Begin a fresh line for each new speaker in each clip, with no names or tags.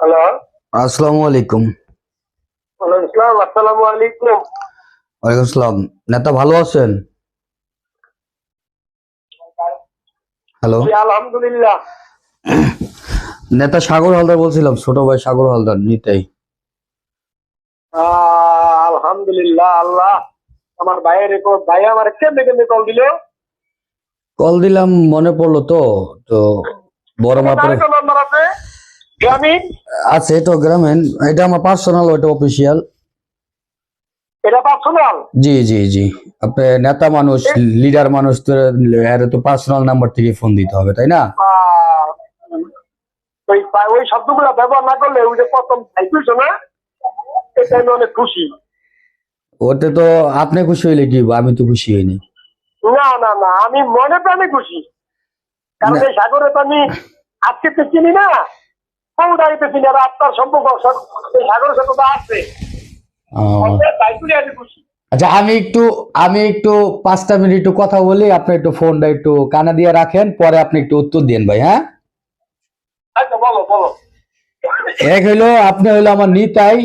Hello.
আসসালামু আলাইকুম।
ওয়ালাইকুম আসসালাম। আসসালামু আলাইকুম।
ওয়ালাইকুম আসসালাম। নেতা ভালো আছেন? হ্যালো।
জি আলহামদুলিল্লাহ।
নেতা সাগর হালদার বলছিলাম, ছোট ভাই সাগর হালদার নিতাই।
আলহামদুলিল্লাহ আল্লাহ আমার ভাইয়ের ভাই আমার কেমনে কেমনে কল দিল।
কল দিলাম মনে পড়লো তো। তো বড় মাপের
আরেকটা নাম্বার আছে গ্রামীণ,
আছে তো গ্রামীণ। এটা আমার পার্সোনাল, ওটা অফিসিয়াল।
এটা পার্সোনাল।
জি জি জি। আপনি নেতা মানুষ, লিডার মানুষ, তো এর তো পার্সোনাল নাম্বার থেকে ফোন দিতে হবে, তাই না?
ওই ওই শব্দগুলো ব্যবহার না করলে ওই যে প্রথম ভাইকুছ না, এটা আমি অনেক খুশি।
ওতে তো আপনি খুশি হইলে কি, আমি তো খুশি হইনি।
না না না, আমি মনে প্রাণে খুশি, কারণ এই সাগরে তো আমি আজকে তো চিনি না, কোন দাঁড়িতে চিনি, আর আপনার সম্পর্ক এই সাগরের সাথে তো আছে। আমি খুশি।
আচ্ছা, আমি একটু 5টা মিনিট একটু কথা বলি, আপনি একটু ফোনটা একটু কানে দিয়ে রাখেন, পরে আপনি একটু উত্তর দেন ভাই, হ্যাঁ?
আচ্ছা বলো বলো।
এক হইলো আপনি হইলো আমার নিতাই,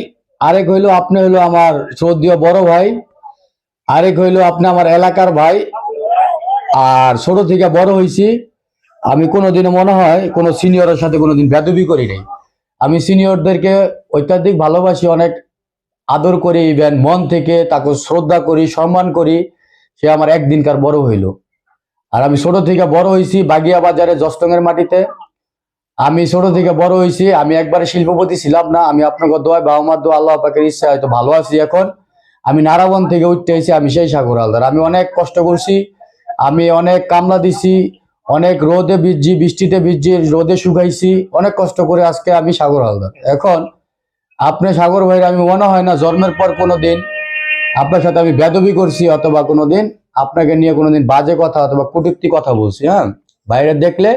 আরেক হইলো আপনি হইলো আমার শ্রদ্ধেয় বড় ভাই, আরেক হইলো আপনি আমার এলাকার ভাই। আর ছোট থেকে বড় হইছি, আমি কোনোদিনও মনে হয় কোনো সিনিয়রের সাথে কোনোদিন বেদবি করি নাই। আমি সিনিয়রদেরকে অত্যাধিক ভালোবাসি, অনেক আদর করি, ইভেন মন থেকে তাকে শ্রদ্ধা করি, সম্মান করি। সে আমার একদিনকার বড় হইল। আর আমি ছোট থেকে বড় হয়েছি বাগিয়া বাজারে জস্তঙের মাটিতে। আমি ছোট থেকে বড় হয়েছি, আমি একবারে শিল্পপতি ছিলাম না। আমি আপনাকে দোয়া, বাবা মার দোয়া, আল্লাহ পাকের ইচ্ছা হয়তো ভালো আছি এখন। আমি নারাবন থেকে উঠতে এসেছি, আমি সেই সাগর হালদার। আমি অনেক কষ্ট করছি, আমি অনেক কামলা দিছি, অনেক রোদে ভিজছি, বৃষ্টিতে ভিজছি, রোদে শুকাইছি, অনেক কষ্ট করে আজকে আমি সাগর হালদার। এখন আপনি সাগর ভাইয়ের আমি মনে হয় না জন্মের পর কোনোদিন আপনার সাথে আমি বেদবি করছি, অথবা কোনোদিন আপনাকে নিয়ে কোনোদিন বাজে কথা অথবা কটূক্তি কথা বলছি। হ্যাঁ, বাইরে দেখলে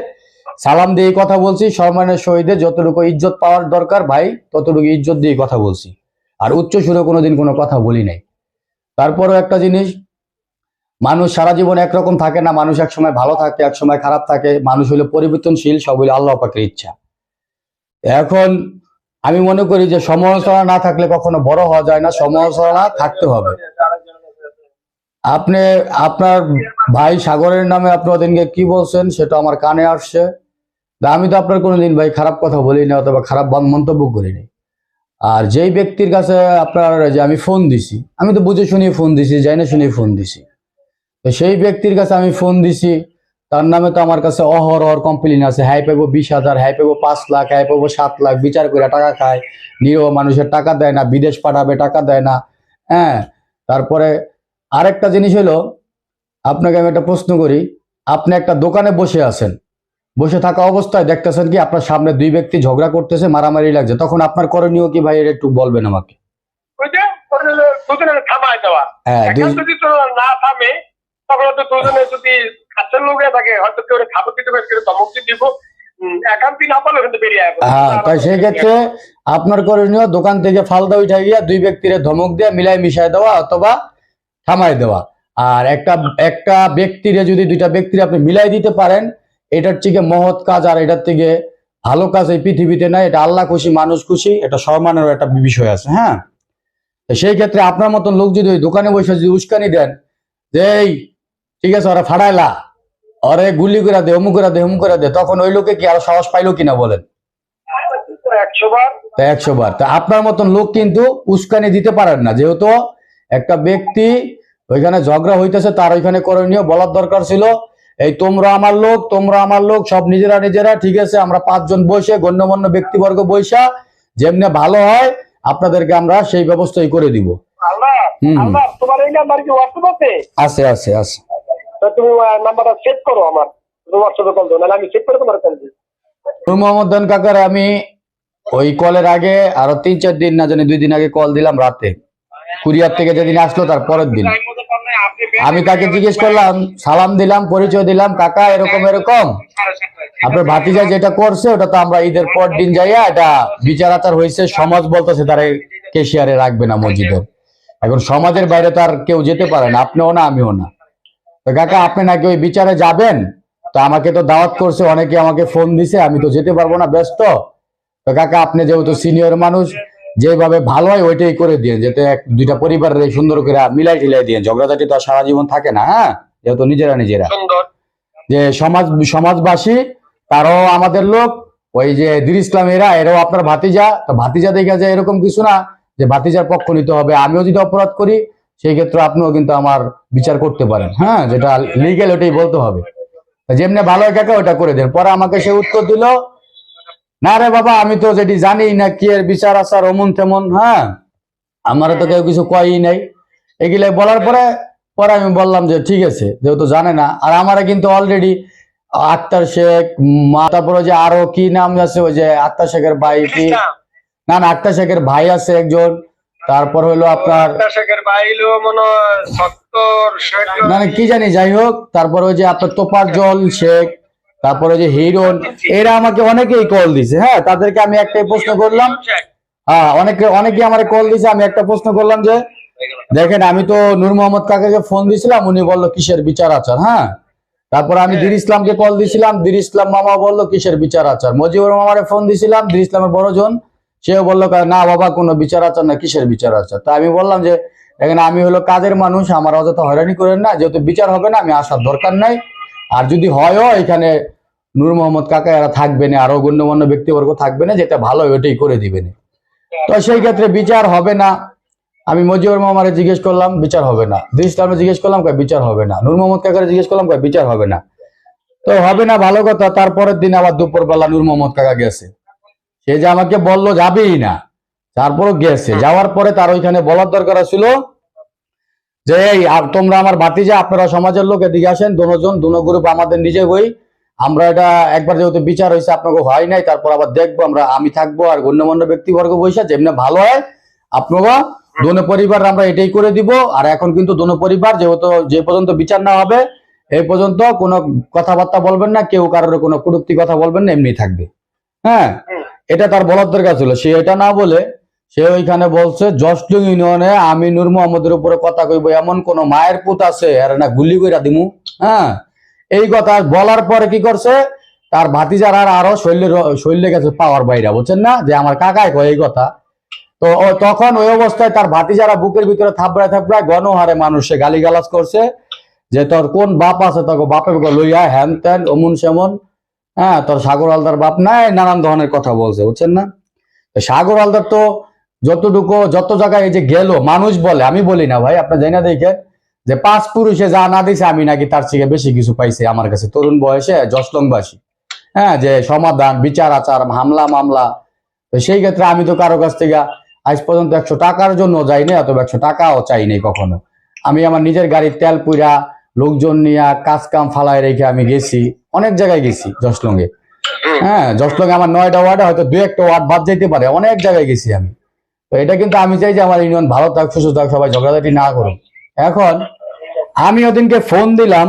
সালাম দিয়ে কথা বলছি, সম্মানের সহিত যতটুকু ইজ্জত পাওয়ার দরকার ভাই ততটুকু ইজ্জত দিয়ে কথা বলছি। আর উচ্চ সুরে কোনোদিন কোনো কথা বলি নাই। তারপরও একটা জিনিস, মানুষ সারা জীবন একরকম থাকে না, মানুষ এক সময় ভালো থাকে, এক সময় খারাপ থাকে। মানুষ হলো পরিবর্তনশীল, সব হলো আল্লাহ পাকের ইচ্ছা। এখন আমি মনে করি যে সমালোচনা না থাকলে কখনো বড় হওয়া যায় না, সমালোচনা থাকতে হবে। আপনি আপনার ভাই সাগরের নামে আপনি ওদিনকে কি বলছেন সেটা আমার কানে আসছে। আমি তো আপনার কোনোদিন ভাই খারাপ কথা বলি না, অথবা খারাপ মন্তব্য করিনি। আর যেই ব্যক্তির কাছে আপনার যে আমি ফোন দিছি, আমি তো বুঝে শুনিয়ে ফোন দিছি, যাই না শুনিয়ে ফোন দিছি। তো সেই ব্যক্তির কাছে আমি ফোন দিছি, তার নামে তো আমার কাছে অহরহ কমপ্লেইন আছে। হ্যাঁ পাবো 20,000, হ্যাঁ পাবো 5 লাখ, হ্যাঁ পাবো 7 লাখ, বিচার করে টাকা খায়, নিরীহ মানুষের টাকা দেয় না, বিদেশ পাঠাবে টাকা দেয় না। হ্যাঁ, তারপরে আরেকটা জিনিস হলো, আপনাকে আমি একটা প্রশ্ন করি। আপনি একটা দোকানে বসে আছেন, বসে থাকা অবস্থায় দেখতেছেন কি আপনার সামনে দুই ব্যক্তি ঝগড়া করতেছে, মারামারি লাগছে, তখন আপনার করণীয় কি ভাই, এটা একটু বলবেন আমাকে।
ওই যে দুজনে থামায় দেওয়া,
হ্যাঁ,
এখন যদি তো না থামে তখন তো দুজনে যদি কাছের লোকে থাকে হয়তো কেউ খাবো দিতে পারে, কেউ ধমক দিব, একান্তি না পারলে কিন্তু বেরিয়ে আসবে।
হ্যাঁ, তাই সেই ক্ষেত্রে আপনার করণীয় দোকান থেকে ফালদা উঠে গিয়া দুই ব্যক্তির ধমক দিয়ে মিলাই মিশাই দেওয়া অথবা থামাই দেওয়া। আর একটা একটা ব্যক্তিরে যদি দুইটা ব্যক্তির আপনি মিলাই দিতে পারেন, এটার থেকে মহৎ কাজ আর এটার থেকে ভালো কাজ এই পৃথিবীতে নাই। এটা আল্লাহ খুশি, মানুষ খুশি, এটা সম্মানের একটা বিষয় আছে। হ্যাঁ, সেই ক্ষেত্রে আপনার মতন লোক যদি ওই দোকানে বসে যদি উস্কানি দেন যে এই ঠিক আছে ওরা ফাড়াইলা, ওরে গুলি করে দে, অমুক করে দে, অমুক করে দে, তখন ওই লোকে কি আরো সাহস পাইলো কিনা বলেন?
100 বার।
100 বার। তা আপনার মতন লোক কিন্তু উস্কানি দিতে পারেন না, যেহেতু একটা ব্যক্তি ওইখানে ঝগড়া হইতেছে, তার ওইখানে করণীয় বলার দরকার ছিল এই তোমরা আমার লোক, তোমরা আমার লোক, সব নিজেরা নিজেরা, ঠিক আছে আমরা 5 জন বসে গণ্যমান্য ব্যক্তিবর্গ বৈশা যেমনি ভালো হয় আপনাদেরকে আমরা সেই ব্যবস্থাই করে দিব।
আল্লাহ আল্লাহ, তোমার এই নাম্বার কি হোয়াটসঅ্যাপ আছে?
আছে আছে আছে।
তো তুমি নাম্বারটা সেভ করো, আমার হোয়াটসঅ্যাপে কল দাও, নাহলে আমি সেভ করে তোমার কল দিই।
মোহাম্মদ দান কাকার আমি ওই কলের আগে আরো 3-4 দিন, না জানি 2 দিন আগে কল দিলাম রাতে, কুরিয়ার থেকে যেদিন আসলো তার পরের দিন। আমি তাকে জিজ্ঞেস করলাম, সালাম দিলাম, পরিচয় দিলাম, কাকা এরকম এরকম আপনার ভাতিজা যেটা করছে ওটা তো আমরা ঈদের পর দিন যাইয়া এটা বিচার আচার হয়েছে, সমাজ বলতেছে তারা কেশিয়ারে রাখবে না মসজিদের। এখন সমাজের বাইরে তো আর কেউ যেতে পারে না, আপনিও না আমিও না। তো কাকা আপনি নাকি ওই বিচারে যাবেন, তো আমাকে তো দাওয়াত করছে, অনেকে আমাকে ফোন দিছে, আমি তো যেতে পারবো না, ব্যস্ত। তো কাকা আপনি যেহেতু সিনিয়র মানুষ, যেভাবে ভালো হয় ওইটাই করে দিন, যাতে দুইটা পরিবারের সুন্দর করে মিলাই টিলাই দিন। ঝগড়াঝাটি তো আর সারা জীবন থাকে না, হ্যাঁ, যেহেতু নিজেরা নিজেরা
সুন্দর।
যে সমাজবাসী, তারাও আমাদের লোক। ওই যে দির ইসলাম এরাও আপনার ভাতিজা, তো ভাতিজা দেখা যায় এরকম কিছু না যে ভাতিজার পক্ষ নিতে হবে। আমিও যদি অপরাধ করি সেই ক্ষেত্রে আপনিও কিন্তু আমার বিচার করতে পারেন, হ্যাঁ, যেটা লিগেল ওটাই বলতে হবে। যেমনি ভালো হয় কাকা ওটা করে দেন। পরে আমাকে সে উত্তর দিল, না রে বাবা, আমি তো যেটি জানি না কি এর বিচার আচার অমন তেমন, হ্যাঁ, আমারও তো কেউ কিছু কয়ই নাই। এগুলাই বলার পরে পরে আমি বললাম যে ঠিক আছে, যেহেতু জানে না। আর আমারা কিন্তু অলরেডি আক্তার শেখ, তারপরে যে আরো কি নাম আছে, ওই যে আক্তার শেখের ভাই কি, না না, আক্তার শেখের ভাই আছে একজন, তারপর হলো আপনার
শেখের ভাই হলো মনে হয় 70
মানে কি জানি, যাই হোক। তারপর ওই যে আপনার তোপারজল শেখ, তারপরে যে হিরন, এরা আমাকে অনেকেই কল দিছে, হ্যাঁ, তাদেরকে আমি একটাই প্রশ্ন করলাম, হ্যাঁ, অনেকে আমার কল দিছে। আমি একটা প্রশ্ন করলাম যে দেখেন, আমি তো নূর মোহাম্মদ কাকাকে ফোন দিছিলাম, উনি বললো কিসের বিচার আচার, হ্যাঁ। তারপর আমি দির ইসলামকে কল দিছিলাম, দির ইসলাম মামা বললো কিসের বিচার আচার। মজিবুর মামারে ফোন দিছিলাম, দির ইসলামের বড় জন, সেও বললো না বাবা, কোনো বিচার আচার না, কিসের বিচার আচার। তো আমি বললাম যে দেখেন, আমি হলো কাজের মানুষ, আমার অযথা হয়রানি করেন না, যেহেতু বিচার হবে না আমি আসার দরকার নাই। আর যদি হয়ও এখানে নূর মোহাম্মদ কাকা এরা থাকবে না, আরো গণ্যমান্য ব্যক্তিবর্গ থাকবে না, যেটা ভালো ওইটাই করে দিবেন। তো সেই ক্ষেত্রে বিচার হবে না। আমি মজিবুর মামারে জিজ্ঞেস করলাম, বিচার হবে না। দির ইসলামে জিজ্ঞেস করলাম, কয় বিচার হবে না। নূর মোহাম্মদ কাকারে জিজ্ঞেস করলাম, কয় বিচার হবে না। তো হবে না, ভালো কথা। তারপরের দিন আবার দুপুরবেলা নূর মোহাম্মদ কাকা গেছে, সে যে আমাকে বললো যাবেই না, তারপরও গেছে। যাওয়ার পরে তার ওইখানে বলার দরকার ছিল যে এই তোমরা আমার ভাতিজা, আপনারা সমাজের লোক, এদিকে আসেন, দুনো গ্রুপ আমাদের নিজে হই, আমরা এটা একবার যেহেতু বিচার হয়েছে, আপনাকে হয় নাই, তারপর আবার দেখবো আমরা, আমি থাকবো আর গণ্যমান্য ব্যক্তিবর্গ বৈশা, যেমনি ভালো হয় আপনারা দোনো পরিবার আমরা এটাই করে দিব। আর এখন কিন্তু দোনো পরিবার যেহেতু যে পর্যন্ত বিচার না হবে এই পর্যন্ত কোনো কথাবার্তা বলবেন না, কেউ কারোর কোনো কটূক্তি কথা বলবেন না, এমনি থাকবে, হ্যাঁ। এটা তার বলার দরকার ছিল। সে এটা না বলে সে ওইখানে বলছে জশলুং ইউনিয়নে আমি নূর মোহাম্মদের উপরে কথা কইব, এমন কোন মায়ের পুত আছে আর না গুলি কইরা দিমু, হ্যাঁ। এই কথা বলার পরে কি করছে, তার ভাতিজার আর আরো শৈল্যে গেছে পাওয়ার বাইরা, বুঝছেন না, যে আমার কাকাই কয় এই কথা। তো তখন ওই অবস্থায় তার ভাতিজারা বুকের ভিতরে থাপড়ায় গণহারে মানুষে গালিগালাজ করছে যে তোর কোন বাপ আছে, তোকে বাপের লইয়া হ্যান ত্যান অমন সেমন, হ্যাঁ, তোর সাগর আলদার বাপ নাই, নানান ধরনের কথা বলছে, বুঝছেন না। সাগর আলদার তো যত জায়গায় এই যে গেল, মানুষ বলে, আমি বলি না ভাই, আপনি জানি না দেখেন যে 5 পুরুষে যা না দিছে আমি নাকি তার থেকে বেশি কিছু পাইছে আমার কাছে, তরুণ বয়সে জশলংবাসী, হ্যাঁ, যে সমাধান বিচার আচার হামলা মামলা। তো সেই ক্ষেত্রে আমি তো কারো কাছ থেকে আজ পর্যন্ত 100 টাকার জন্য যাই না, অথবা 100 টাকাও চাই নাই কখনো। আমি আমার নিজের গাড়ির তেল পুইরা লোকজন নিয়ে কাজ কাম ফালায় রেখে আমি গেছি, অনেক জায়গায় গেছি জশলংয়ে, হ্যাঁ। জশলংয়ে আমার 9টা ওয়ার্ডে হয়তো 2-1টা ওয়ার্ড বাদ যেতে পারে, অনেক জায়গায় গেছি আমি। তো এটা কিন্তু আমি চাই যে আমার ইউনিয়ন ভালো থাক, সুস্থ থাক, সবাই ঝগড়াঝাটি না করুন। এখন আমি ওদিনকে ফোন দিলাম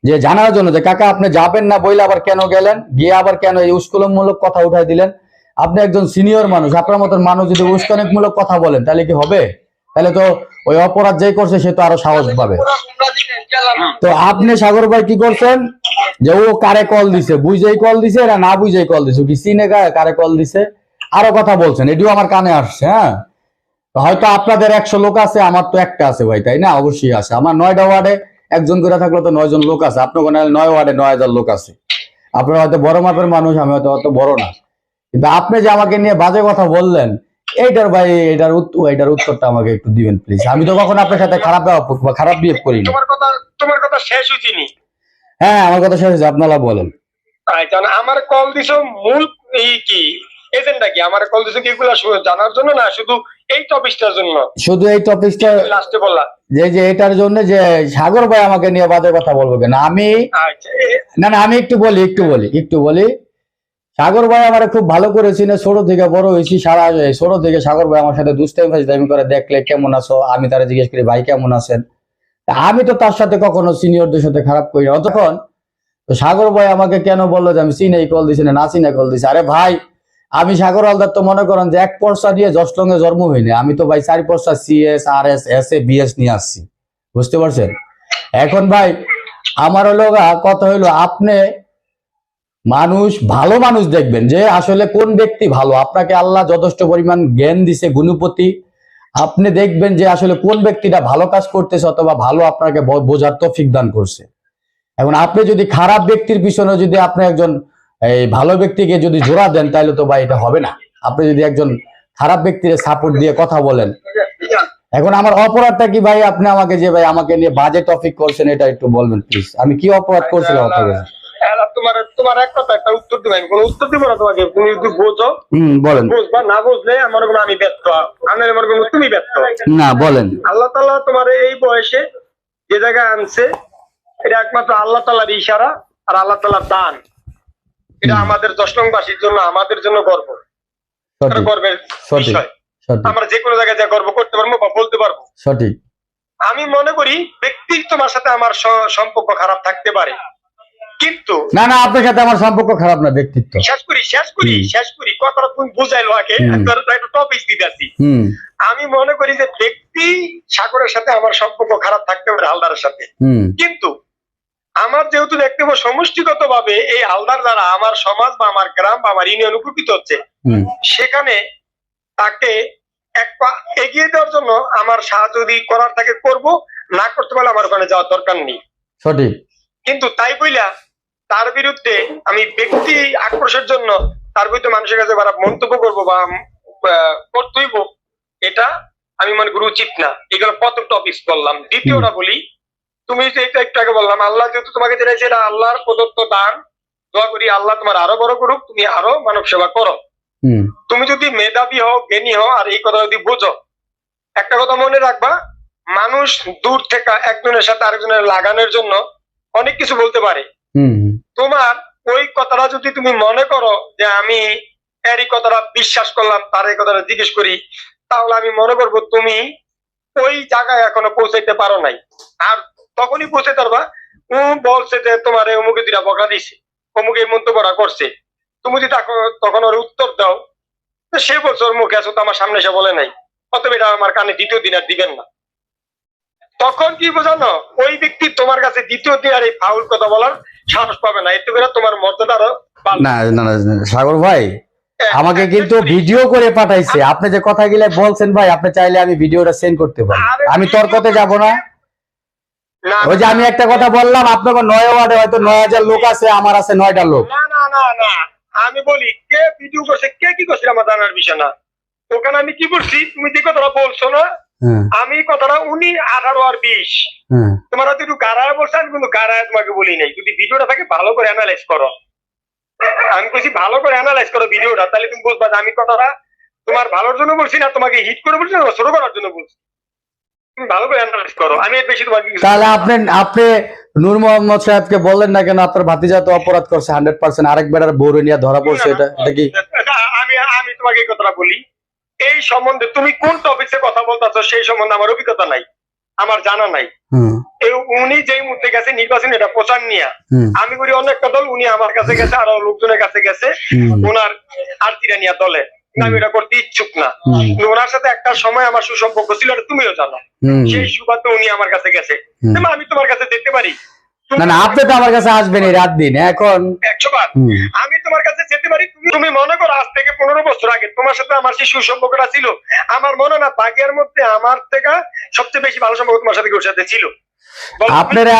যে জানার জন্য যে কাকা আপনি যাবেন না বইলে আবার কেন গেলেন, গিয়ে আবার কেন এই উস্কানিমূলক কথা উঠাই দিলেন। আপনি একজন সিনিয়র মানুষ, আপনার মতন মানুষ যদি উস্কানিমূলক কথা বলেন তাহলে কি হবে? তাহলে তো ওই অপরাধ যে করছে সে তো আরো সাহস পাবে। তো আপনি সাগর ভাই কি করছেন যে ও কারে কল দিছে, বুঝেই কল দিছে না না বুঝেই কল দিছে, কি চিনে কারে কল দিছে, আরো কথা বলছেন, এটিও আমার কানে আসছে, হ্যাঁ। হয়তো আপনাদের 100 লোক আছে, আমার তো একটা আছে ভাই, তাই না? অবশ্যই আছে। আমার 9টা ওয়ার্ডে একজন করে থাকলে তো 9 জন লোক আছে, আপনার 9 ওয়ার্ডে 9000 লোক আছে। আপনারা হয়তো বড় মাপের মানুষ, আমি হয়তো অত বড় না, কিন্তু আপনি যে আমাকে নিয়ে বাজে কথা বললেন, এইটার ভাই এটার উত্তরটা আমাকে একটু দিবেন প্লিজ। আমি তো কখনো আপনার সাথে খারাপ বিহেভ করিনি।
তোমার কথা শেষ হইছিনি।
হ্যাঁ, আমার কথা শেষ হয়েছে, আপনারা বলেন।
আমার কল দিছো মূল কি এজেন্ডা কি? আমার কল দিছো কি এগুলা জানার জন্য না শুধু এই টপিকটার জন্য? শুধু এই টপিকটা লাস্টে বললা যে এটার জন্য যে সাগর ভাই আমাকে নিয়ে বাজে কথা বলবো কেন। আমি না আমি একটু বলি সাগর ভাই আমার খুব ভালো করেছিল, ছোট থেকে বড় হয়েছি, সারা ছোট থেকে সাগর ভাই আমার সাথে দুষ্টামি করে, দেখলে কেমন আছো, আমি তারা জিজ্ঞেস করি ভাই কেমন আছেন। আমি তো তার সাথে কখনো সিনিয়রদের সাথে খারাপ করি না। তখন তো সাগর ভাই আমাকে কেন বললো যে আমি চিনাই কল দিছি না চিনা কল দিছি? আরে ভাই, আমি সাগর আলদার তো মনে করেন যে 1 পর্সা দিয়ে জশলংয়ে জন্ম হইনি, আমি তো ভাই 4 পর্সা CS RS SA BS নিয়ে আসছি, বুঝতে পারছেন? এখন ভাই আমার হলো কথা হইলো, আপনি
মানুষ ভালো মানুষ দেখবেন যে আসলে কোন ব্যক্তি ভালো। আপনাকে আল্লাহ যথেষ্ট পরিমাণ জ্ঞান দিছে, গুণপতি। আপনি দেখবেন যে আসলে কোন ব্যক্তিটা ভালো কাজ করতেছে অথবা ভালো আপনাকে বোঝার তৌফিক দান করছে। এখন আপনি যদি খারাপ ব্যক্তির পিছনে যদি আপনি একজন এই ভালো ব্যক্তিকে যদি জোড়া দেন তাহলে তো ভাই এটা হবে না। আপনি যদি একজন খারাপ ব্যক্তির সাপোর্ট দিয়ে কথা বলেন, এখন আমার অপরাধটা কি ভাই? আপনি আমাকে যে ভাই আমাকে নিয়ে বাজে টপিক করছেন, এটা একটু বলবেন প্লিজ। আমি কি অপরাধ করছিলাম আপনাকে?
তোমার এক কথা একটা উত্তর দিব, আমি কোনো উত্তর দিব না তোমাকে। তুমি যদি বোঝো
বলেন,
বুঝবা, না বুঝলে আমার কোনো আমি ব্যর্থ, আমি মনে করবো তুমি ব্যর্থ।
না বলেন।
আল্লাহ তাআলা তোমার এই বয়সে যে জায়গায় আনছে, এটা একমাত্র আল্লাহ তাআলার ইশারা আর আল্লাহ তাআলার দান। এটা আমাদের 10 নং বাসীর জন্য, আমাদের জন্য গর্ব, গর্বের বিষয়। আমরা যে কোনো জায়গায় যা গর্ব করতে পারবো বা বলতে পারবো।
সঠিক।
আমি মনে করি ব্যক্তি তোমার সাথে আমার সম্পর্ক খারাপ থাকতে পারে, কিন্তু
না না, আপনার সাথে আমার সম্পর্ক খারাপ না, ব্যক্তিত্ব।
শেষ করি কথাটা তুমি বুঝাইলো আগে, একটা টপিক দিতেছি। আমি মনে করি যে ব্যক্তি সাগরের সাথে আমার সম্পর্ক খারাপ থাকতে পারে, হালদারের সাথে, কিন্তু আমার যেহেতু দেখতে পাবো সমষ্টিগত ভাবে এই হালদার দ্বারা আমার সমাজ বা আমার গ্রাম বা আমার ইউনিয়ন উপকৃত হচ্ছে, সেখানে তাকে এক পা এগিয়ে দেওয়ার জন্য আমার সাহায্য যদি করার থাকে করব, না করতে পারলে আমার ওখানে যাওয়ার দরকার নেই।
সঠিক।
কিন্তু তাই বইলা তার বিরুদ্ধে আমি ব্যক্তি আক্রোশের জন্য তার বিরুদ্ধে মানুষের কাছে মন্তব্য করবো বা করতেইব, এটা আমি মনে করি উচিত না। এগুলো প্রথম টপিক বললাম। দ্বিতীয়টা বলি, তুমি যে এটা একটু আগে বললাম, আল্লাহ যেহেতু তোমাকে জেনেছে এটা আল্লাহর প্রদত্ত দান, দোয়া করি আল্লাহ তোমার আরো বড় করুক, তুমি আরো মানব সেবা করো। তুমি যদি মেধাবী হও, জ্ঞানী হও, আর এই কথা যদি বোঝো, একটা কথা মনে রাখবা, মানুষ দূর থেকে একজনের সাথে আরেকজনের লাগানোর জন্য অনেক কিছু বলতে পারে। তোমার ওই কথাটা যদি তুমি মনে করো যে আমি এর কথাটা বিশ্বাস করলাম, তার এই কথাটা জিজ্ঞেস করি, তাহলে আমি মনে করবো তুমি ওই জায়গায় এখনো পৌঁছাইতে পারো নাই। আর তখনই পৌঁছে পারবা ও বলছে যে তোমার অমুকে দুটা বকা দিছে, অমুকে মন্তব্যটা করছে, তুমি যদি তখন ওর উত্তর দাও, সে বলছে ওর মুখে আসো তো আমার সামনে এসে বলে নাই, অতএব এটা আমার কানে দ্বিতীয় দিন আর দিবেন না। তখন কি বোঝানো, ওই ব্যক্তি তোমার কাছে দ্বিতীয় দিন আর এই ফাউল কথা বলার সাহস পাবে না। এতে করে তোমার মর্যাদা আরো
না না সাগর ভাই আমাকে কিন্তু ভিডিও করে পাঠাইছে। আপনি যে কথাগুলো বলছেন ভাই, আপনি চাইলে আমি ভিডিওটা সেন্ড করতে পারি, আমি তর্কতে যাব না। ওই যে আমি একটা কথা বললাম, আপনাকে 9 ওয়ার্ডে হয়তো 9000 লোক আছে, আমার আছে 9টা লোক।
না না না না, আমি বলি কে ভিডিও করছে, কে কি করছে আমার জানার বিষয় না। ওখানে আমি কি বলছি, তুমি যে কথাটা বলছো না, আমি কথাটা 18 আর 20 তোমার হয়তো একটু গাড়ায় বলছে, আমি কিন্তু গাড়ায় তোমাকে বলি নাই। যদি ভিডিওটা থাকে ভালো করে অ্যানালাইজ করো, আমি বলছি ভালো করে অ্যানালাইজ করো ভিডিওটা, তাহলে তুমি বুঝবা যে আমি কথাটা তোমার ভালোর জন্য বলছি না, তোমাকে হিট করে বলছি না ছোট করার জন্য বলছি। তুমি ভালো করে অ্যানালাইজ করো, আমি এর বেশি তোমাকে।
তাহলে আপনি নূর মোহাম্মদ সাহেবকে বললেন না কেন আপনার ভাতিজা তো অপরাধ করছে 100%, আরেক বেটার বউরে নিয়ে ধরা পড়ছে? এটা কি
আমি তোমাকে এই কথাটা বলি, এই সম্বন্ধে তুমি কোন টপিকে কথা বলতেছো সেই সম্বন্ধে আমার অভিজ্ঞতা নাই, আমার জানা নাই। উনি যেই মুহূর্তে গেছে নির্বাচন এটা প্রচার নিয়ে, আমি করি অন্য একটা দল, উনি আমার কাছে গেছে, আরো লোকজনের কাছে গেছে ওনার আরতিরা নিয়ে দলে, আমি এটা করতে ইচ্ছুক না। ওনার সাথে একটা সময় আমার সুসম্পর্ক ছিল, এটা তুমিও জানো। সেই সুবাদে উনি আমার কাছে গেছে, আমি তোমার কাছে যেতে পারি
না? না, আপনি তো আমার কাছে আসবেন এই রাত দিন, এখন
100 বার আমি তোমার কাছে যেতে পারি। তুমি মনে করো আজ থেকে 15 বছর আগে তোমার সাথে আমার সেই সুসম্পর্কটা ছিল, আমার মনে না বাগের মধ্যে আমার থেকে সবচেয়ে বেশি ভালো সম্পর্ক তোমার সাথে সাথে ছিল।
আপনারে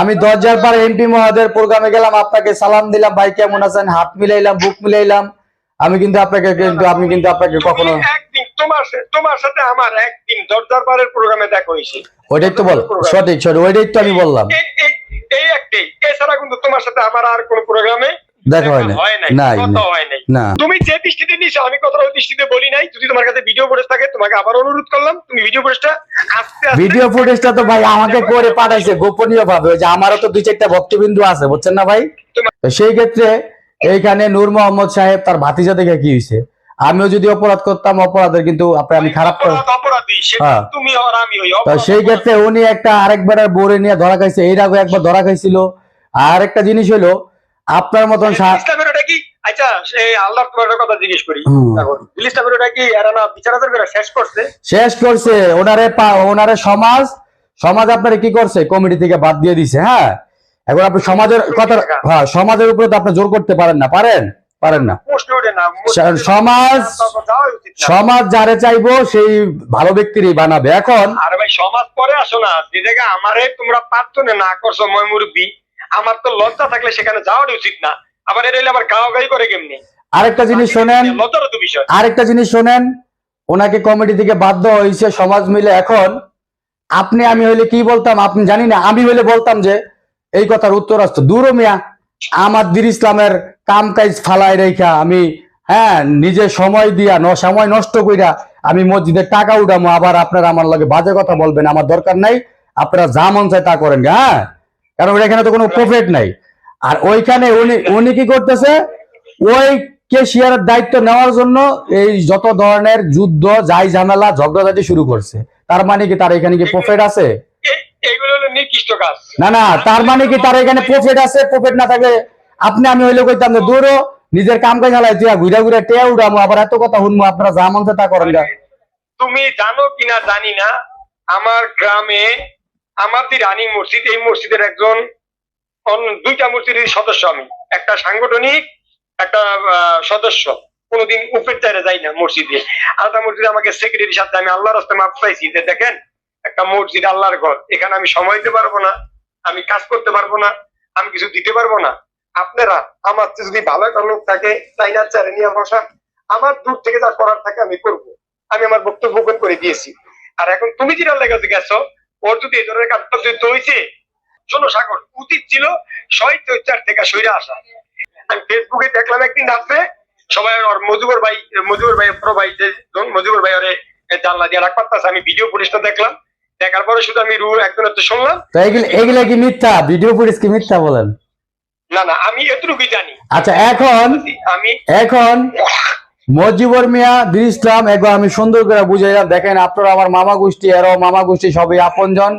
আমি 10,000 বার এমপি মহোদয়ের প্রোগ্রামে গেলাম, আপনাকে সালাম দিলাম, ভাই কেমন আছেন, হাত মিলাইলাম, বুক মিলাইলাম। আমি কিন্তু আপনাকে কখনো
তোমার সাথে আমার একদিন 10,000 বারের প্রোগ্রামে দেখা হয়েছে,
ওইটাই তো বল। সঠিক, ওইটাই তো আমি বললাম,
এই একটাই। এছাড়া কিন্তু তোমার সাথে আমার আর কোন প্রোগ্রামে
দেখা হয় নাই।
তুমি যে দৃষ্টিতে নিছো আমি কথাটা ওই দৃষ্টিতে বলি নাই। যদি তোমার কাছে ভিডিও ফুটেজ থাকে তোমাকে আবার অনুরোধ করলাম, তুমি ভিডিও ফুটেজটা
তো ভাই আমাকে করে পাঠাইছে গোপনীয় ভাবে, ওই যে আমারও তো 2-4টা ভক্তবিন্দু আছে, বুঝছেন না ভাই? তো সেই ক্ষেত্রে এইখানে নূর মোহাম্মদ সাহেব তার ভাতিজা দেখে কি হয়েছে, আমিও যদি অপরাধ করতাম, অপরাধের কিন্তু আমি খারাপ সেই ক্ষেত্রে উনি একটা আরেক বেড়ার বোরে নিয়ে ধরা খাইছে, এর আগে একবার ধরা খাইছিল। আর একটা জিনিস হলো আপনার মতন
আচ্ছা সেই আল্লাহ তোমার কথা জিজ্ঞেস করি, কি
শেষ করছে ওনারে সমাজ আপনারে কি করছে, কমিটি থেকে বাদ দিয়ে দিছে। হ্যাঁ, এখন আপনি সমাজের কথা, হ্যাঁ সমাজের উপরে তো আপনি জোর করতে পারেন না, পারেন না। সমাজ যারে চাইবো সেই ভালো ব্যক্তিরই বানাবে। এখন
আরে ভাই সমাজ পরে আসো না, যে জায়গায় আমারে তোমরা প্রার্থনা না করছো মই মুরব্বী, আমার তো লজ্জা থাকলে সেখানে যাওয়াটা উচিত না। আবার এটা আবার গাওয়াগাই করে কেমনি?
আরেকটা জিনিস শোনেন,
লজ্জার তো বিষয়।
আরেকটা জিনিস শোনেন, ওনাকে কমিটি থেকে বাধ্য হয়েছে সমাজ মিলে। এখন আপনি আমি হইলে কি বলতাম আপনি জানি না, আমি হইলে বলতাম যে এই কথার উত্তর আসতো দূর মিয়া, আমার দির ইসলামের কাম কাজ ফালাই রেখা আমি নিজে সময় দিয়া সময় নষ্ট কইরা আমি মসজিদের টাকা উঠামো, আবার আপনারা আমার লগে বাজে কথা বলবেন, আমার দরকার নাই, আপনারা যা মন চায় তা করেন। হ্যাঁ, কারণ এখানে তো কোনো প্রফিট নাই। আর ওইখানে উনি কি করতেছে, ওই কেশিয়ারের দায়িত্ব নেওয়ার জন্য এই যত ধরনের যুদ্ধ যাই ঝামেলা ঝগড়াঝাটি শুরু করছে। তার মানে কি তার এখানে কি প্রফিট আছে?
এগুলো হলো নিকৃষ্ট কাজ।
না, তার মানে কি তার এখানে প্রফিট আছে? প্রফিট না থাকলে আপনি আমি হইলে কইতাম যে দূরও নিজের কাম কাজ হালাই তুই ঘুরা ঘুরা টেয়া উঠামো, আবার এত কথা শুনবো, আপনারা যা মন চায় তা করেন।
তুমি জানো কিনা জানি না, আমার গ্রামে আমাদের রানী মসজিদ, এই মসজিদের একজন দুইটা মসজিদের সদস্য আমি, একটা সাংগঠনিক একটা সদস্য, কোনোদিন উপের চাইরে যাই না মসজিদে। আলাদা মসজিদে আমাকে সেক্রেটারির সাথে আমি আল্লাহর রাস্তায় মাপ পাইছি যে দেখেন একটা মসজিদ আল্লাহর ঘর, এখানে আমি সময় দিতে পারবো না, আমি কাজ করতে পারবো না, আমি কিছু দিতে পারবো না। আপনারা আমার যদি ভালো একটা লোক থাকে তাই না চারে নিয়ে বসা, আমার দূর থেকে যা করার থাকে আমি করব। আমি আমার বক্তব্য ওপেন করে দিয়েছি। আর এখন তুমি যেটা লেগে গেছো, ওর যদি এই ধরনের কাজ হয়েছে, শোনো সাগর, উচিত ছিল স্বইচ্ছার থেকে সইরে আসা। আমি ফেসবুকে দেখলাম একদিন রাত্রে সবাই ওর মজিবুর ভাই বড় ভাই যে মজিবুর ভাই ওরে জানলা দিয়ে রাখ পারতেছে, আমি ভিডিও ফুটেজটা দেখলাম, দেখার পরে শুধু আমি একজনের তো শুনলাম।
এগুলা কি মিথ্যা? ভিডিও ফুটেজ কি মিথ্যা বলেন?
না আমি এতটুকুই জানি।
আচ্ছা, এখন মজিবুর মিয়া বীর ইসলাম একবার আমি সুন্দর করে বুঝাইলাম, দেখেন আপনারা আমার মামা গোষ্ঠী, এরাও মামা গোষ্ঠী, সবই আপনজন,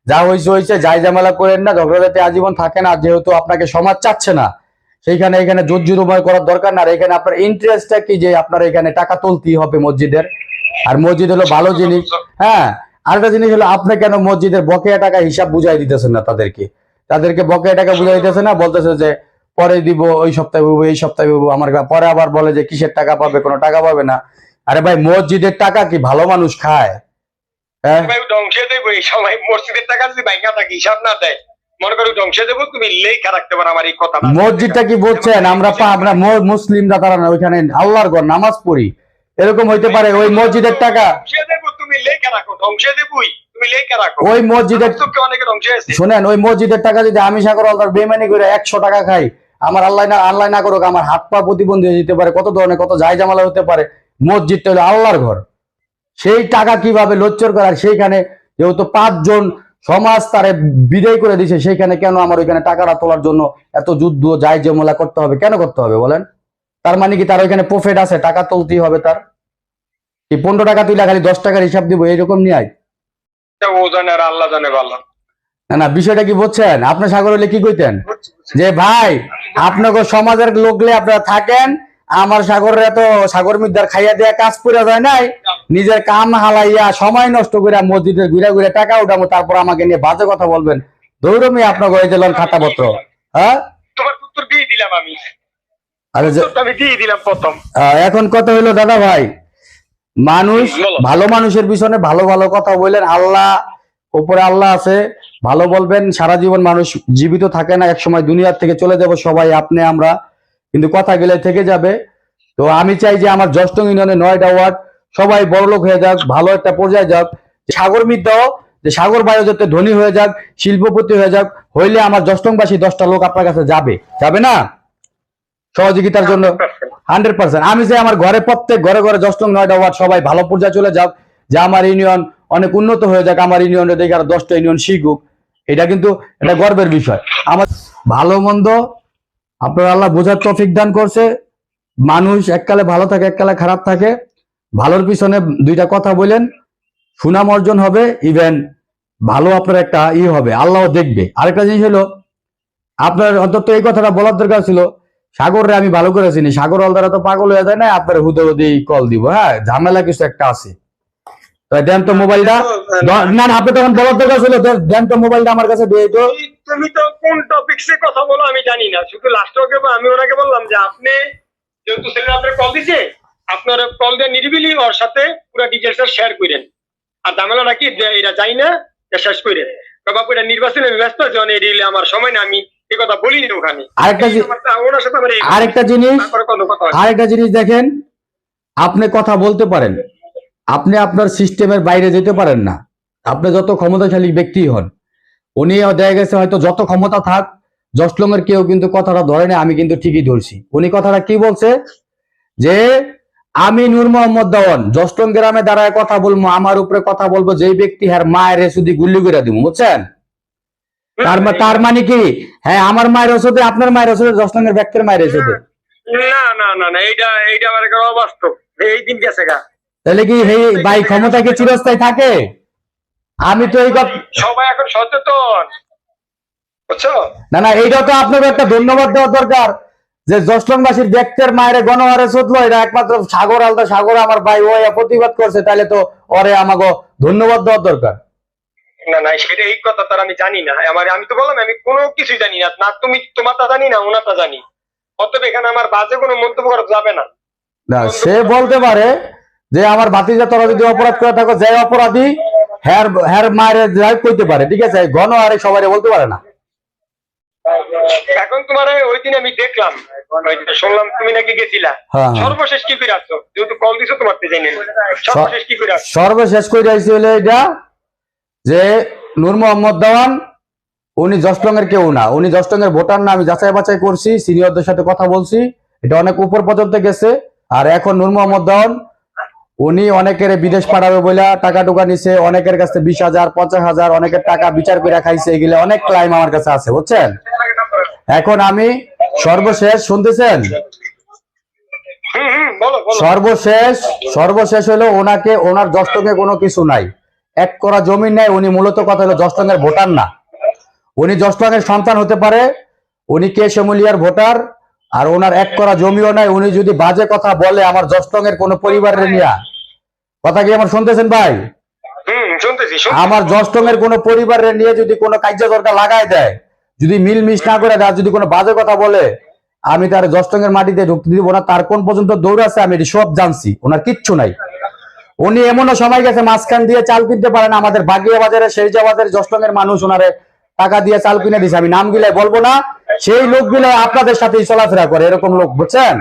যা হয়েছে যাই ঝামেলা করেন না, ঝগড়াঝাটি আজীবন থাকে না। যেহেতু আপনাকে সমাজ চাচ্ছে না, সেইখানে এখানে জোর জুলুময় করার দরকার না। আর এখানে আপনার ইন্টারেস্টটা কি যে আপনার এখানে টাকা তুলতেই হবে মসজিদের, আর মসজিদ হলো ভালো জিনিস। হ্যাঁ, আরেকটা জিনিস হলো আপনি কেন মসজিদের বকেয়া টাকা হিসাব বুঝাই দিতেছেন না তাদেরকে বকেয়া টাকা বুঝাই দিতেছে না, বলতেছে যে পরে দিব, ওই সপ্তাহে পাবো, এই সপ্তাহে পাবো, আমার পরে আবার বলে যে কিসের টাকা পাবে, কোনো টাকা পাবে না। আরে ভাই, মসজিদের টাকা কি ভালো মানুষ খায়? হ্যাঁ,
ধ্বংসে দেবো এই সময় মসজিদের টাকা যদি ব্যাংকে থাকে হিসাব না দেয়, মনে করো ধ্বংসে দেবো, তুমি লেখা রাখতে পারো আমার এই কথা।
মসজিদটা কি বলছেন আমরা মুসলিমরা তারা না ওইখানে আল্লাহর ঘর নামাজ পড়ি, এরকম হইতে পারে ওই মসজিদের টাকা
তুমি লেখা রাখো, ধ্বংসে দেবই তুমি লেখা রাখো।
ওই মসজিদের
অনেকে ধ্বংসে আছে।
শুনেন, ওই মসজিদের টাকা যদি আমি সাগর আল্লাহর বেইমানি করে 100 টাকা খাই, আমার আল্লাহ না করুক আমার হাত পা প্রতিবন্ধী হয়ে যেতে পারে, কত ধরনের কত জায়জামালা হতে পারে। মসজিদটা হলো আল্লাহর ঘর, সেই টাকা কিভাবে লচ্চর করার, সেইখানে যেহেতু 5 জন সমাজ তারে বিদায় করে দিছে, সেইখানে কেন আমার ওইখানে টাকাটা তোলার জন্য এত যুদ্ধ জায়জামালা করতে হবে? কেন করতে হবে বলেন? তার মানে কি তার ওইখানে প্রফিট আছে? টাকা তুলতেই হবে তার। এই 15 টাকা তুইলা খালি 10 টাকার হিসাব দিব, এইরকম নিয়ে
ও জানে আর আল্লাহ জানে ভালো।
না বিষয়টা কি বুঝছেন? আপনি সাগর হলে কি কইতেন যে ভাই আপনাকে সমাজের লোকলে আপনারা থাকেন, আমার সাগরের এত সাগর মিদ্যার খাইয়া দেয়া কাজ করে যায় নাই, নিজের কাম হালাইয়া সময় নষ্ট করে মসজিদে ঘুরে ঘুরে টাকা উঠাবো, তারপর আমাকে নিয়ে বাজে কথা বলবেন। দৌড়মি আপনাকে হয়ে দিলেন খাতাপত্র। হ্যাঁ,
তোমার উত্তর দিয়ে দিলাম আমি।
আমি দিয়ে দিলাম প্রথম। এখন কথা হইলো দাদা ভাই, মানুষ ভালো মানুষের পিছনে ভালো ভালো কথা বললেন, আল্লাহ উপরে আল্লাহ আছে, ভালো বলবেন। সারা জীবন মানুষ জীবিত থাকে না, একসময় দুনিয়ার থেকে চলে যাব সবাই, আপনি আমরা, কিন্তু কথা গেলে থেকে যাবে। তো আমি চাই যে আমার জষ্টং ইউনিয়নে 9টা ওয়ার্ড সবাই বড়লোক হয়ে যাক, ভালো একটা পর্যায়ে যাক। সাগর মিদ্যাও যে সাগর বায়ু যাতে ধনী হয়ে যাক, শিল্পপতি হয়ে যাক, হইলে আমার জষ্টংবাসী 10টা লোক আপনার কাছে যাবে না সহযোগিতার জন্য 100%। আমি চাই আমার ঘরে প্রত্যেক ঘরে ঘরে জষ্টং 9টা ওয়ার্ড সবাই ভালো পর্যায়ে চলে যাক, যে আমার ইউনিয়ন অনেক উন্নত হয়ে যাক, আমার ইউনিয়নে দেখে আর 10টা ইউনিয়ন শিখুক। এটা কিন্তু এটা গর্বের বিষয়। আমার ভালো মন্দ আপনার আল্লাহ বোঝার তৌফিক দান করছে। মানুষ এককালে ভালো থাকে, এককালে খারাপ থাকে। ভালোর পিছনে 2টা কথা বলেন, সুনাম অর্জন হবে, ইভেন ভালো আপনার একটা হবে, আল্লাহ দেখবে। আরেকটা জিনিস হলো আপনার অন্তত এই কথাটা বলার দরকার ছিল, সাগররে আমি ভালো করে চিনি, সাগর অলদারা তো পাগল হয়ে যায় না, আপনার হুদে হুদেই কল দিব। হ্যাঁ, ঝামেলা কিছু একটা আছে। দেন তো মোবাইলটা, না আপনি তখন বলার দরকার ছিল, দেন তো মোবাইলটা আমার কাছে দিয়ে তো।
তুমি তো কোন টপিকসে কথা বলো আমি জানি না, শুধু লাস্টে আমি ওনাকে বললাম যে আপনি যেহেতু ছেলেরা আপনার কল দিছে, আপনার কল দিয়ে নিরিবিলি ওর সাথে পুরো ডিটেলস শেয়ার করেন। আর ঝামেলাটা কি যে এটা যাই না শেষ করে বাবু, এটা নির্বাচনে ব্যস্ত আছে, আমার সময় না, আমি এই কথা বলিনি ওখানে। ওনার সাথে
আরেকটা জিনিস দেখেন, আপনি কথা বলতে পারেন, আপনি আপনার সিস্টেমের বাইরে যেতে পারেন না, আপনি যত ক্ষমতাশালী ব্যক্তি হন। উনি দেখা গেছে হয়তো যত ক্ষমতা থাক, জসলং এর কেউ কিন্তু কথাটা ধরে না, আমি কিন্তু ঠিকই ধরছি। উনি কথাটা কি বলছে যে আমি নূর মোহাম্মদ দেওয়ান জসলং গ্রামে দাঁড়ায় কথা বলবো, আমার উপরে কথা বলবো যেই ব্যক্তি হ্যাঁ মায়ের শুধু গুল্লি করে দিব, বুঝছেন? তার মানে কি হ্যাঁ আমার মায়ের ওষুধে আপনার মায়ের ওষুধে জসলং এর ব্যক্তির মায়ের ওষুধে
না না না না, এইটা আমার অবাস্তব। এই দিন গেছে গা,
তাহলে কি এই ভাই ক্ষমতা কি চিরস্থায়ী থাকে? আমি তো এই
সবাই এখন সচেতন, বুঝছো?
না না, এইটা তো আপনাকে একটা ধন্যবাদ দেওয়া দরকার যে জসলংবাসীর ব্যক্তির মায়ের গণহারে চুতলো, এটা একমাত্র সাগর আলদা সাগর আমার ভাই ও প্রতিবাদ করছে, তাহলে তো ওরে আমাকে ধন্যবাদ দেওয়ার দরকার।
না না, সেটা এই কথা তার আমি জানি না। আমি তো বললাম আমি কোনো কিছু জানি না, না তুমি তোমারটা জানি না ওনারটা জানি, অতএব এখানে আমার বাজে কোনো মন্তব্য করা যাবে না।
না সে বলতে পারে যে আমার ভাতিজা তোরা যদি অপরাধ করে থাকো, যে অপরাধী হ্যার মায়ের যাই কইতে পারে, ঠিক আছে? গণহারে সবাই বলতে পারে না।
এখন তোমার ওই দিন আমি দেখলাম, শুনলাম তুমি নাকি গেছিলা, সর্বশেষ কি করে আসছো? যেহেতু কল দিছো তোমার জানি সর্বশেষ কি করে আসছো?
সর্বশেষ করে আইছি হলো এটা যে নূর মোহাম্মদ দেওয়ান উনি জসলং এর কেউ না, উনি জসলং এর ভোটার না। আমি যাচাই বাছাই করছি, সিনিয়রদের সাথে কথা বলছি, এটা অনেক উপর পর্যন্ত গেছে। আর এখন নূর মোহাম্মদ দেওয়ান উনি অনেকের বিদেশ পাঠাবে বলে টাকা টুকা নিছে, অনেকের কাছে 20,000 50,000 অনেকের টাকা বিচার করে খাইছে, এগুলো অনেক ক্লাইম আমার কাছে আছে, বুঝছেন? এখন আমি সর্বশেষ শুনতেছেন, সর্বশেষ হলো ওনাকে ওনার জসলংয়ে কোনো কিছু নাই, এক করা জমি নাই। উনি মূলত কথা হলো জসলং এর ভোটার না, উনি জসলং এর সন্তান হতে পারে, উনি কেশমুলিয়ার ভোটার, আর ওনার এক করা জমিও নাই। উনি যদি বাজে কথা বলে আমার জসলং এর কোনো পরিবারের নিয়ে, কথা কি আমার শুনতেছেন ভাই? আমার জসলং এর কোনো পরিবারের নিয়ে যদি কোনো কার্য দরকার লাগাই দেয়, যদি মিল মিস না করে দেয়, যদি কোনো বাজে কথা বলে, আমি তার জসলং এর মাটিতে ঢুকতে দিব না। তার কোন পর্যন্ত দৌড়াচ্ছে আমি সব জানছি, ওনার কিচ্ছু নাই। উনি এমনও সময় গেছে মাঝখান দিয়ে চাল কিনতে পারেন, আমাদের বাগিয়া বাজারে শেরজা বাজারে জসলং এর মানুষ ওনারে টাকা দিয়ে চাল কিনে দিছে, আমি নাম গিলাই বলবো না, সেই লোকগুলো আপনাদের সাথেই চলাফেরা করে, এরকম লোক, বুঝছেন?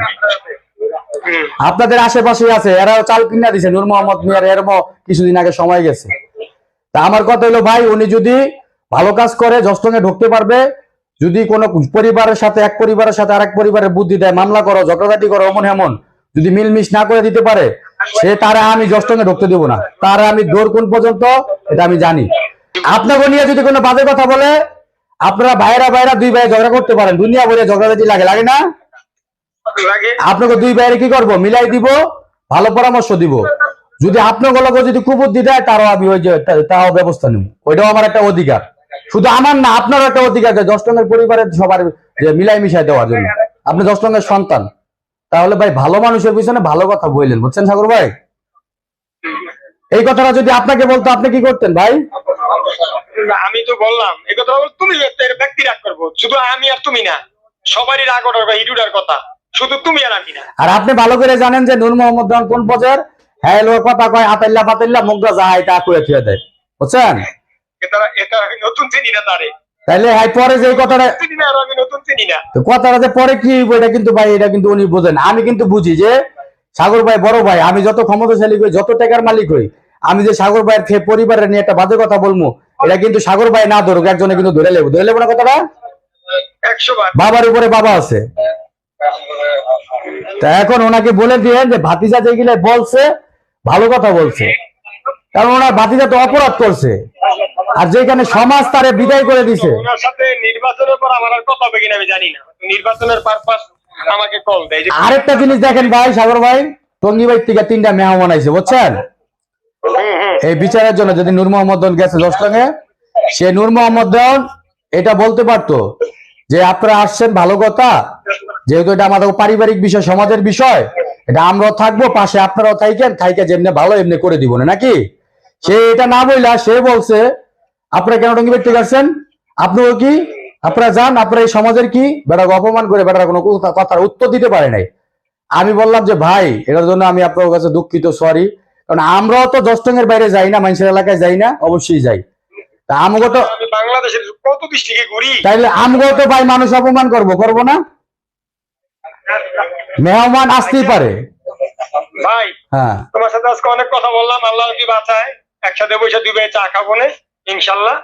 আপনাদের আশেপাশে আছে, এরাও চাল কিনা দিছে নূর মোহাম্মদ মিয়ার, এরমও কিছুদিন আগে সময় গেছে। তা আমার কথা হলো ভাই, উনি যদি ভালো কাজ করে জসলং এ ঢুকতে পারবে, যদি কোনো পরিবারের সাথে এক পরিবারের সাথে আরেক পরিবারের বুদ্ধি দেয়, মামলা করো, ঝগড়াঝাটি করো, এমন এমন যদি মিলমিশ না করে দিতে পারে, সে তারা আমি জসলং এ ঢুকতে দিব না। তারা আমি দৌড় কোন পর্যন্ত এটা আমি জানি। আপনাকে নিয়ে যদি কোনো বাজে কথা বলে, আপনারা ভাইরা দুই ভাই ঝগড়া করতে পারেন, দুনিয়া ভরে ঝগড়াঝাটি লাগে না? আপনাকে দুই ভাইয়ের কি করবো, মিলাই দিব, ভালো পরামর্শ দিব। যদি আপনার গলাকে যদি কুবুদ্ধি দেয়, তারও আমি ওই যে তাও ব্যবস্থা নেব, ওইটাও আমার একটা অধিকার। শুধু আমার না, আপনারও একটা অধিকার যে জসলং এর পরিবারের সবার মিলাই মিশাই দেওয়ার জন্য। আপনি জসলং এর সন্তান, তাহলে ভাই ভালো মানুষের পিছনে ভালো কথা বললেন, বুঝছেন সাগর ভাই? এই কথাটা যদি আপনাকে বলতো, আপনি কি করতেন ভাই?
আমি তো বললাম এই কথা, তুমি ব্যক্তি রাগ করবো, শুধু আমি আর তুমি না, সবারই রাগ ওঠার বা হিডুটার কথা, শুধু তুমি আর আমি না।
আর আপনি ভালো করে জানেন যে নূর মোহাম্মদ দেওয়ান কোন পর্যায়ের, হ্যাঁ লোক কথা কয় আতাল্লা পাতাল্লা মুগদা যায় তা করে থুয়ে দেয়, বুঝছেন?
এটা আমি নতুন চিনি না তারে,
তাইলে হ্যাঁ পরে যে কথাটা
চিনি না, আর আমি নতুন চিনি না,
কথাটা যে পরে কি এটা কিন্তু ভাই, এটা কিন্তু উনি বোঝেন। আমি কিন্তু বুঝি যে সাগর ভাই বড় ভাই, আমি যত ক্ষমতাশালী হই, যত টাকার মালিক হই, আমি যে সাগর ভাইয়ের পরিবারের নিয়ে একটা বাজে কথা বলবো, এটা কিন্তু সাগর ভাই না ধরুক, একজনে কিন্তু ধরে লেবো না কথাটা।
100 বার
বাবার উপরে বাবা আছে। তা এখন ওনাকে বলে দিয়ে যে ভাতিজা যেগুলো বলছে ভালো কথা বলছে, কারণ ওনার ভাতিজা তো অপরাধ করছে, আর যেখানে সমাজ তারে বিদায় করে দিছে।
ওনার সাথে নির্বাচনের পর আমার আর কথা হবে কিনা আমি জানি না, নির্বাচনের পারপাস আমাকে কল দেয়।
আরেকটা জিনিস দেখেন ভাই, সাগর ভাই টঙ্গী ভাই থেকে 3টা মেহমান আইছে, বুঝছেন? এই বিচারের জন্য যদি নূর মোহাম্মদ গেছে জসলং এ, সে নূর মোহাম্মদ এটা বলতে পারতো যে আপনারা আসছেন ভালো কথা, যেহেতু এটা আমাদের পারিবারিক বিষয়, সমাজের বিষয়, এটা আমরাও থাকবো পাশে, আপনারাও থাকেন, খাইকে যেমনি ভালো এমনি করে দিব না নাকি? সে এটা না বললা, সে বলছে আপনারা কেন টঙ্গী ব্যক্তি আসছেন, আপনিও কি আপনারা যান, আপনারা এই সমাজের কি বেটাকে অপমান করে বেটার কোনো কথার উত্তর দিতে পারে নাই। আমি বললাম যে ভাই এটার জন্য আমি আপনার কাছে দুঃখিত, সরি, কারণ আমরাও তো 10 টঙ্গের বাইরে যাই না, মানুষের এলাকায় যাই না, অবশ্যই যাই। তা আমগো তো
আমি বাংলাদেশের কত ডিস্ট্রিক্টে ঘুরি,
তাইলে আমগো তো ভাই মানুষ অপমান করবো না? মেহমান আসতেই পারে
ভাই।
হ্যাঁ,
তোমার সাথে আজকে অনেক কথা বললাম, আল্লাহ যদি বাঁচায় একসাথে বসে 2 ভাই চা খাবো না ইনশাল্লাহ।